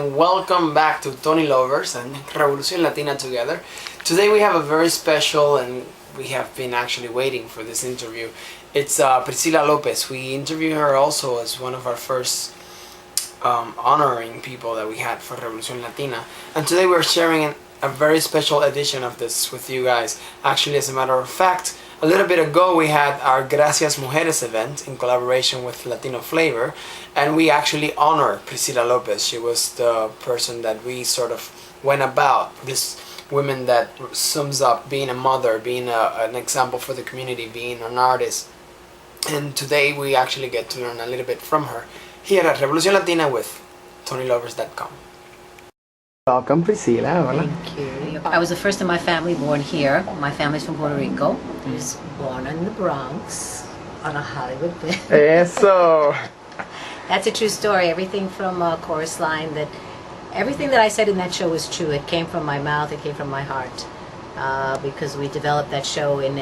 and welcome back to Tony Lovers and R.Evolución Latina together. Today we have a very special, and we have been actually waiting for this interview. It's Priscilla Lopez. We interviewed her also as one of our first honoring people that we had for R.Evolución Latina. And today we're sharing a very special edition of this with you guys. Actually, as a matter of fact, a little bit ago we had our Gracias Mujeres event in collaboration with Latino Flavor, and we actually honored Priscilla Lopez. She was the person that we sort of went about, this woman that sums up being a mother, being an example for the community, being an artist. And today we actually get to learn a little bit from her here at R.Evolución Latina with TonyLovers.com. Welcome, Priscilla. Hola. Thank you. I was the first in my family born here. My family's from Puerto Rico. I was born in the Bronx on a Hollywood bed. Eso. That's a true story. Everything from Chorus Line, everything that I said in that show was true. It came from my mouth. It came from my heart. Because we developed that show in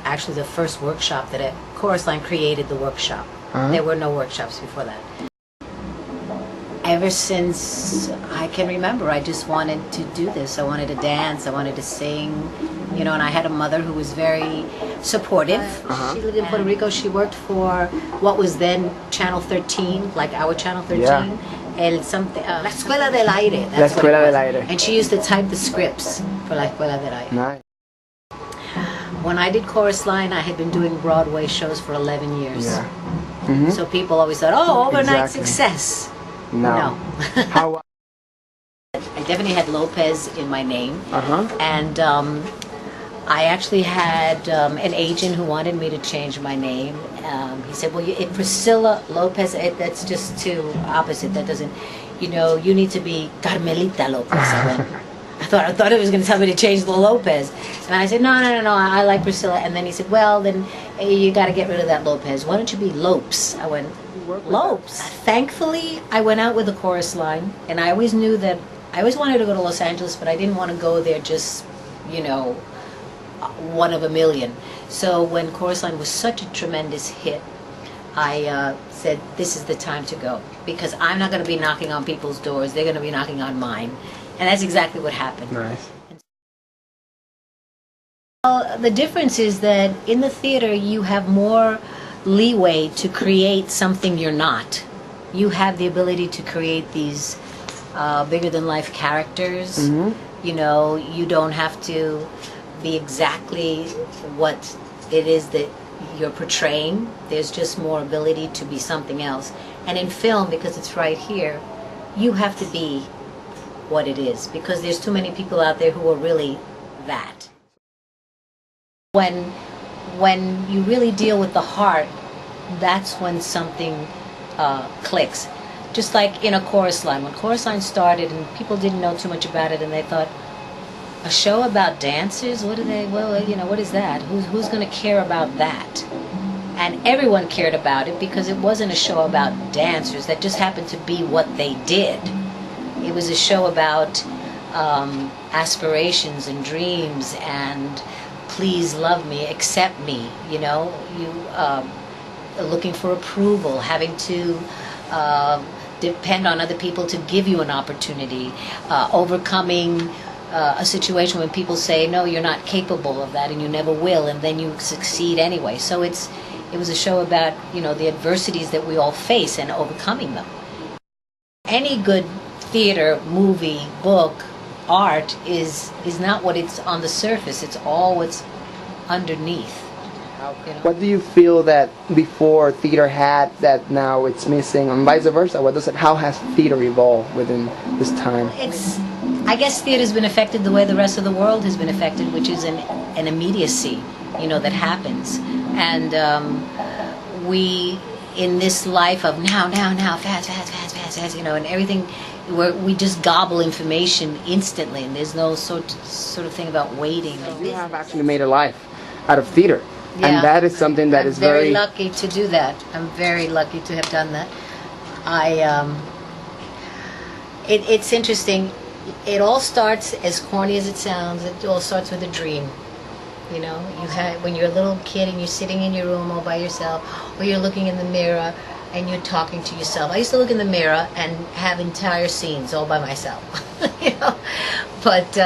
actually the first workshop that Chorus Line created the workshop. There were no workshops before that. Ever since I can remember, I just wanted to do this. I wanted to dance, I wanted to sing, you know, and I had a mother who was very supportive. She lived in Puerto Rico. She worked for what was then Channel 13, like our Channel 13. Yeah. La Escuela del Aire. La Escuela del Aire. And she used to type the scripts for La Escuela del Aire. Nice. When I did Chorus Line, I had been doing Broadway shows for 11 years. Yeah. So people always thought, oh, overnight success. No. How? I definitely had Lopez in my name, and I actually had an agent who wanted me to change my name. He said, well, if Priscilla Lopez, that's just too opposite. That doesn't, you know, you need to be Carmelita Lopez. I thought it was going to tell me to change the Lopez. And I said, no, I like Priscilla. And then he said, well, then you got to get rid of that Lopez. Why don't you be Lopes? I went, Lopes. Thankfully, I went out with a Chorus Line, and I always knew that I always wanted to go to Los Angeles, but I didn't want to go there just, you know, one of a million. So when Chorus Line was such a tremendous hit, I said, this is the time to go, because I'm not going to be knocking on people's doors. They're going to be knocking on mine. And that's exactly what happened. Nice. The difference is that in the theater, you have more leeway to create something you're not. You have the ability to create these bigger-than-life characters. You know, you don't have to be exactly what it is that you're portraying. There's just more ability to be something else. And in film, because it's right here, you have to be what it is, because there's too many people out there who are really that. When you really deal with the heart, that's when something clicks. Just like in a Chorus Line. When Chorus Line started and people didn't know too much about it, and they thought, a show about dancers? What do they, well, you know, what is that? Who's going to care about that? And everyone cared about it, because it wasn't a show about dancers. That just happened to be what they did. It was a show about aspirations and dreams and please love me, accept me, you know, you looking for approval, having to depend on other people to give you an opportunity, overcoming a situation when people say, no, you're not capable of that and you never will, and then you succeed anyway. So it was a show about, you know, the adversities that we all face and overcoming them. Any good theater, movie, book, art is not what it's on the surface. It's all what's underneath. You know? What do you feel that before theater had that now it's missing, and vice versa? How has theater evolved within this time? I guess theater's been affected the way the rest of the world has been affected, which is an immediacy, you know, that happens. And we, in this life of now, fast, you know, and everything, we just gobble information instantly, and there's no sort of thing about waiting. You have actually made a life out of theater, yeah. And that is something that is very lucky to do that. I'm very lucky to have done that. It's interesting. It all starts, as corny as it sounds, it all starts with a dream. You know, when you're a little kid and you're sitting in your room all by yourself, or you're looking in the mirror, and you're talking to yourself. I used to look in the mirror and have entire scenes all by myself, you know. But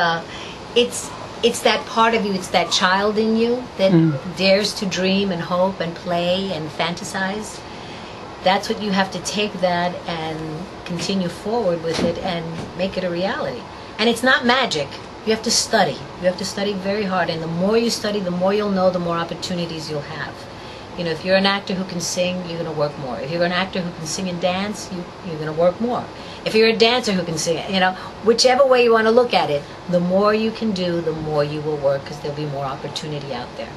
it's that part of you, it's that child in you that dares to dream and hope and play and fantasize. That's what you have to take that and continue forward with it and make it a reality. And it's not magic. You have to study. You have to study very hard. And the more you study, the more you'll know, the more opportunities you'll have. You know, if you're an actor who can sing, you're going to work more. If you're an actor who can sing and dance, you're going to work more. If you're a dancer who can sing, you know, whichever way you want to look at it, the more you can do, the more you will work, because there'll be more opportunity out there.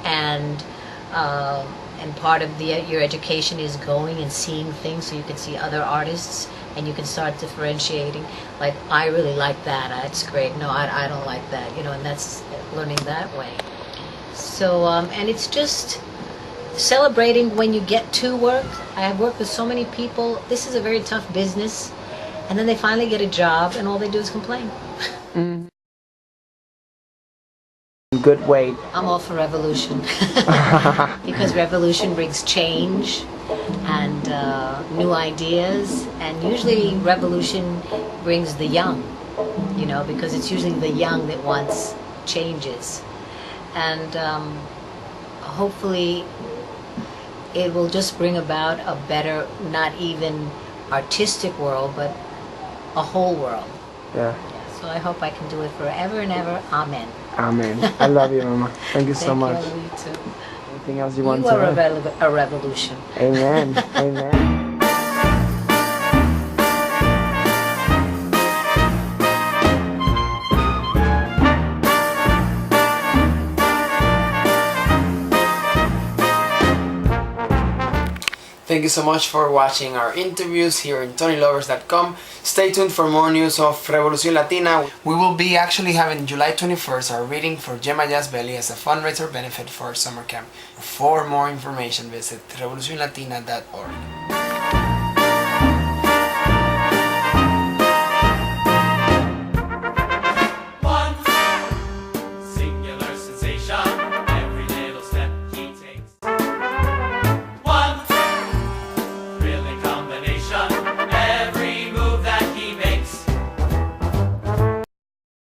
And part of your education is going and seeing things so you can see other artists and you can start differentiating. Like, I really like that. That's great. No, I don't like that. You know, and that's learning that way. So, and it's just celebrating when you get to work. I have worked with so many people. This is a very tough business. And then they finally get a job and all they do is complain. Good way. I'm all for revolution. Because revolution brings change and new ideas. And usually revolution brings the young, you know, because it's usually the young that wants changes. And hopefully it will just bring about a better, not even artistic world, but a whole world. Yeah. So I hope I can do it forever and ever. Amen. Amen. I love you, Mama. Thank you so much. Thank you, I love you too. Anything else you want You to are add? a revolution. Amen. Amen. Thank you so much for watching our interviews here in TonyLovers.com. Stay tuned for more news of R.Evolución Latina. We will be actually having July 21st our reading for Gemma Belli as a fundraiser benefit for our summer camp. For more information, visit revolucionlatina.org.